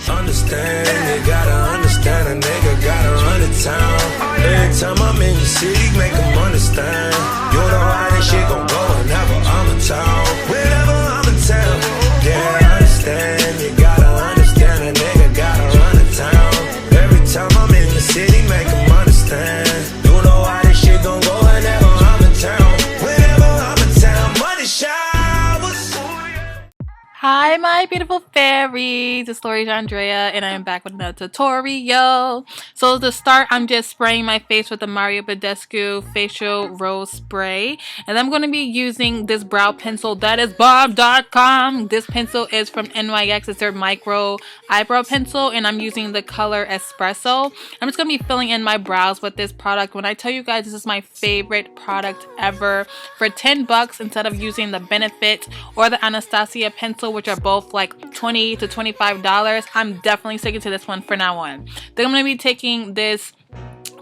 Understand, you gotta understand, a nigga gotta run the town. Every time I'm in the city, make them understand. You know how this shit gon' go whenever I'm in town. Whenever I'm in town, yeah, I understand. You gotta understand, a nigga gotta run the town. Every time I'm in the city, make them understand. You know how this shit gon' go whenever I'm in town. Whenever I'm in town, money showers. Hi my beautiful fairies, it's Laurasia Andrea and I am back with another tutorial. So to start, I'm just spraying my face with the Badescu facial rose spray, and I'm going to be using this brow pencil that is bob.com. This pencil is from NYX. It's their micro eyebrow pencil, and I'm using the color Espresso. I'm just going to be filling in my brows with this product. When I tell you guys this is my favorite product ever, for 10 bucks instead of using the Benefit or the Anastasia pencil, which are both like $20 to $25, I'm definitely sticking to this one for now on. Then I'm going to be taking this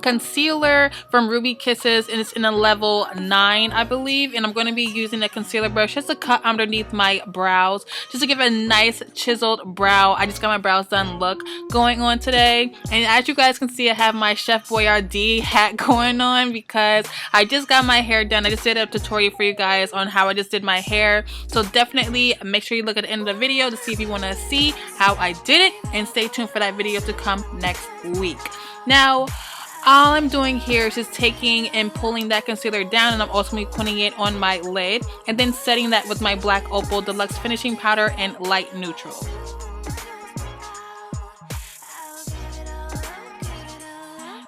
concealer from Ruby Kisses, and it's in a level 9, I believe, and I'm going to be using a concealer brush just to cut underneath my brows, just to give a nice chiseled brow. I just got my brows done look going on today, and as you guys can see, I have my Chef Boyardee hat going on because I just got my hair done. I just did a tutorial for you guys on how I just did my hair, so definitely make sure you look at the end of the video to see if you want to see how I did it, and stay tuned for that video to come next week. Now, all I'm doing here is just taking and pulling that concealer down, and I'm also going to be putting it on my lid and then setting that with my black Opal Deluxe finishing powder and light neutral.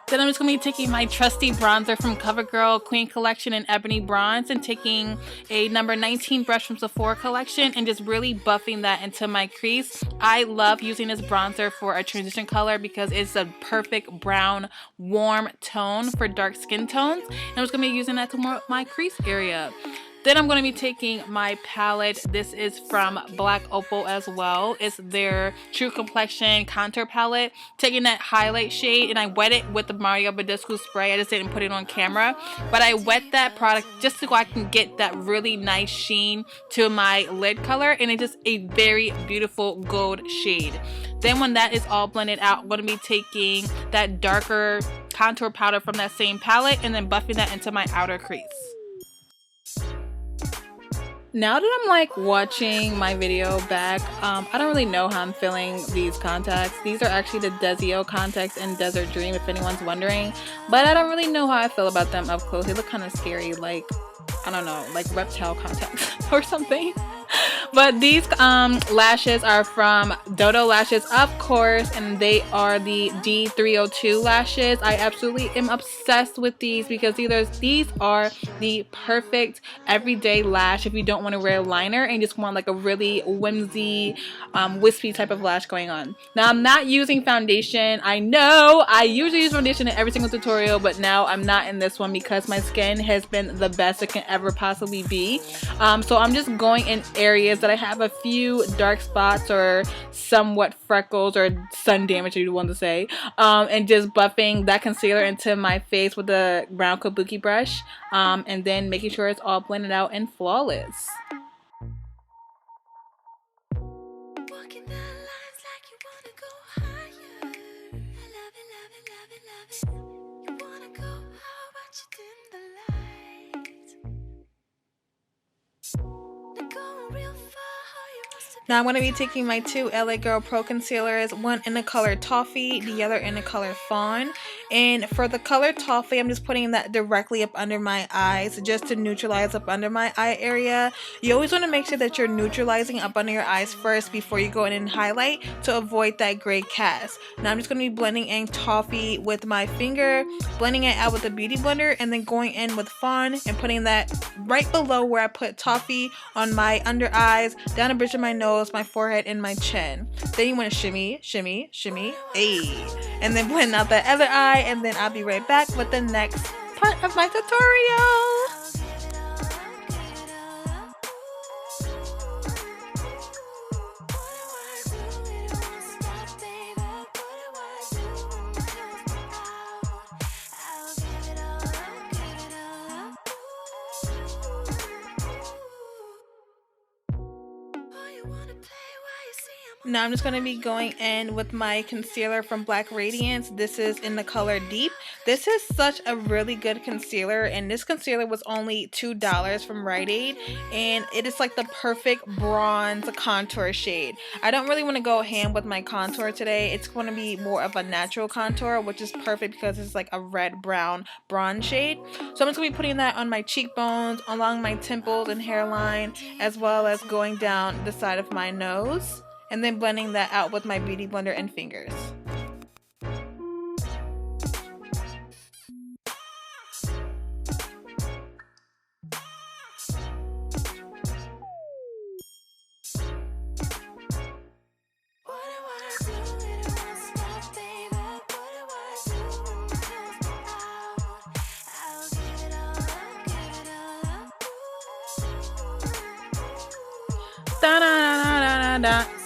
Then I'm just going to be taking my trusty bronzer from Covergirl Queen Collection in Ebony Bronze, and taking a number 19 brush from Sephora Collection and just really buffing that into my crease. I love using this bronzer for a transition color because it's a perfect brown, warm tone for dark skin tones. And I'm just going to be using that to warm up my crease area. Then I'm going to be taking my palette. This is from Black Opal as well. It's their True Complexion contour palette. Taking that highlight shade, and I wet it with the Badescu spray. I just didn't put it on camera, but I wet that product just so I can get that really nice sheen to my lid color, and it's just a very beautiful gold shade. Then when that is all blended out, I'm going to be taking that darker contour powder from that same palette and then buffing that into my outer crease. Now that I'm like watching my video back, I don't really know how I'm feeling these contacts. These are actually the Desio contacts in Desert Dream, if anyone's wondering. But I don't really know how I feel about them up close. They look kind of scary, like, I don't know, like reptile contacts or something. But these lashes are from Dodo Lashes, of course, and they are the D302 lashes. I absolutely am obsessed with these because these are the perfect everyday lash if you don't want to wear a liner and just want like a really whimsy, wispy type of lash going on. Now, I'm not using foundation. I know I usually use foundation in every single tutorial, but now I'm not in this one because my skin has been the best it can ever possibly be. So I'm just going in areas that I have a few dark spots or somewhat freckles or sun damage, if you want to say, and just buffing that concealer into my face with the brown kabuki brush, and then making sure it's all blended out and flawless. Now I'm going to be taking my two LA Girl Pro Concealers, one in the color Toffee, the other in the color Fawn. And for the color Toffee, I'm just putting that directly up under my eyes just to neutralize up under my eye area. You always want to make sure that you're neutralizing up under your eyes first before you go in and highlight to avoid that gray cast. Now I'm just going to be blending in Toffee with my finger, blending it out with a beauty blender, and then going in with Fawn and putting that right below where I put Toffee on my under eyes, down the bridge of my nose, my forehead, and my chin. Then you want to shimmy, shimmy, shimmy, ayy, and then blend out the other eye, and then I'll be right back with the next part of my tutorial. Now I'm just going to be going in with my concealer from Black Radiance. This is in the color Deep. This is such a really good concealer, and this concealer was only $2 from Rite Aid, and it is like the perfect bronze contour shade. I don't really want to go ham with my contour today. It's going to be more of a natural contour, which is perfect because it's like a red brown bronze shade. So I'm just going to be putting that on my cheekbones, along my temples and hairline, as well as going down the side of my nose, and then blending that out with my beauty blender and fingers.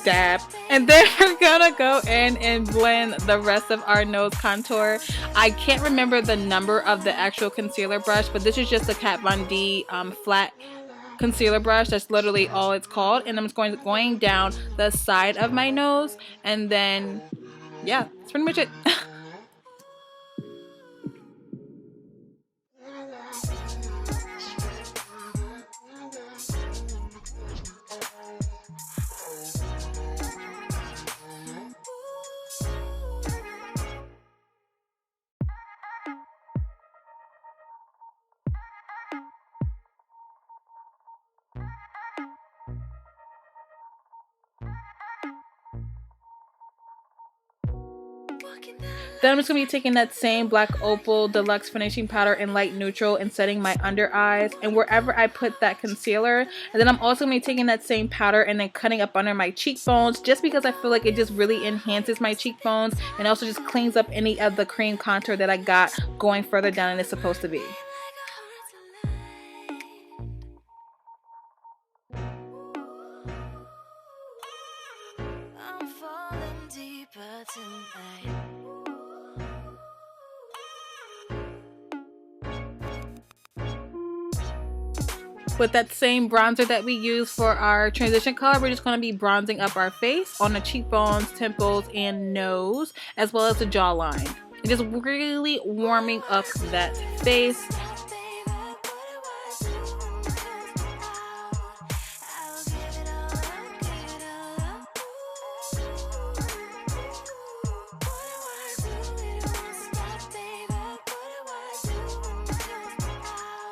Dab. And then we're gonna go in and blend the rest of our nose contour. I can't remember the number of the actual concealer brush, but this is just a Kat Von D flat concealer brush. That's literally all it's called. And I'm just going down the side of my nose, and then yeah, that's pretty much it. Then I'm just going to be taking that same black Opal Deluxe finishing powder in light neutral and setting my under eyes and wherever I put that concealer. And then I'm also going to be taking that same powder and then cutting up under my cheekbones, just because I feel like it just really enhances my cheekbones and also just cleans up any of the cream contour that I got going further down than it's supposed to be. I'm falling deeper tonight. With that same bronzer that we use for our transition color, we're just going to be bronzing up our face on the cheekbones, temples, and nose, as well as the jawline. And just really warming up that face.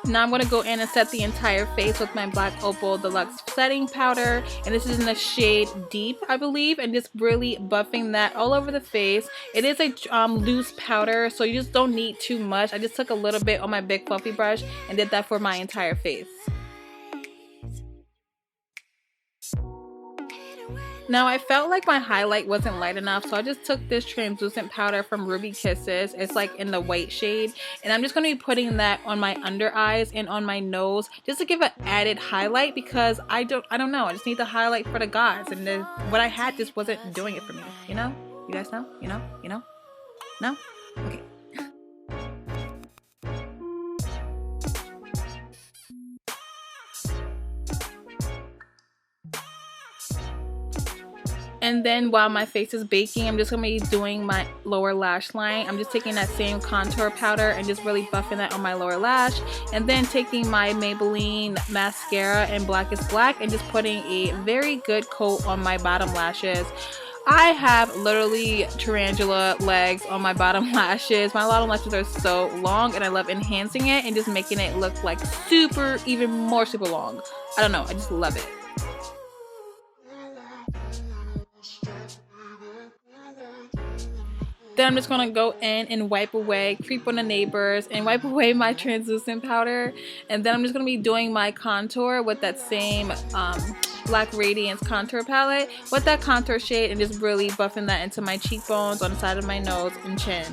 Now I'm going to go in and set the entire face with my black Opal Deluxe setting powder, and this is in the shade Deep, I believe, and just really buffing that all over the face. It is a loose powder, so you just don't need too much. I just took a little bit on my big fluffy brush and did that for my entire face. Now I felt like my highlight wasn't light enough, so I just took this translucent powder from Ruby Kisses. It's like in the white shade, and I'm just going to be putting that on my under eyes and on my nose just to give an added highlight, because I don't know, I just need the highlight for the guys, and what I had just wasn't doing it for me, you know? You guys know? You know? No? Okay. And then while my face is baking, I'm just going to be doing my lower lash line. I'm just taking that same contour powder and just really buffing that on my lower lash. And then taking my Maybelline mascara in Black is Black and just putting a very good coat on my bottom lashes. I have literally tarantula legs on my bottom lashes. My bottom lashes are so long, and I love enhancing it and just making it look like even more super long. I don't know, I just love it. Then I'm just going to go in and wipe away, creep on the neighbors, and wipe away my translucent powder. And then I'm just going to be doing my contour with that same Black Radiance contour palette with that contour shade, and just really buffing that into my cheekbones, on the side of my nose and chin.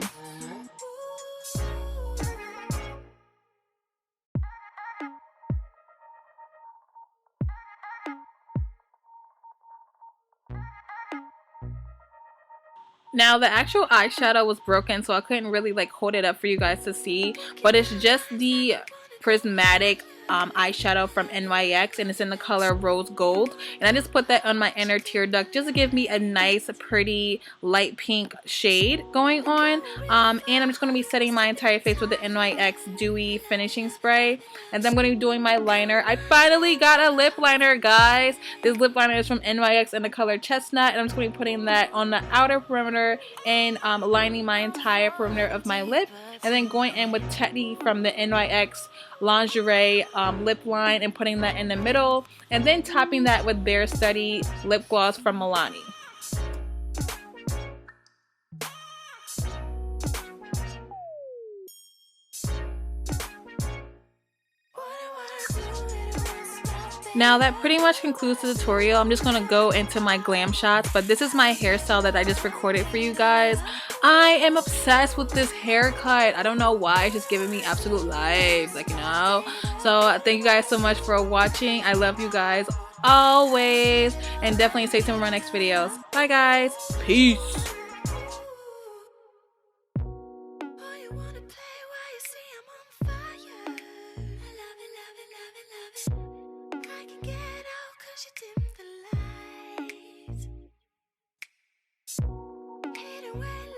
Now the actual eyeshadow was broken, so I couldn't really like hold it up for you guys to see, but it's just the prismatic eyeshadow from NYX, and it's in the color Rose Gold. And I just put that on my inner tear duct just to give me a nice, pretty light pink shade going on. And I'm just going to be setting my entire face with the NYX Dewy Finishing Spray. And then I'm going to be doing my liner. I finally got a lip liner, guys. This lip liner is from NYX in the color Chestnut, and I'm just going to be putting that on the outer perimeter and lining my entire perimeter of my lip, and then going in with Teddy from the NYX Lingerie lip line and putting that in the middle, and then topping that with Bare Study lip gloss from Milani. Now that pretty much concludes the tutorial. I'm just going to go into my glam shots, but this is my hairstyle that I just recorded for you guys. I am obsessed with this haircut. I don't know why, it's just giving me absolute life, like, you know. So thank you guys so much for watching. I love you guys always, and definitely stay tuned for my next videos. Bye guys, peace. Away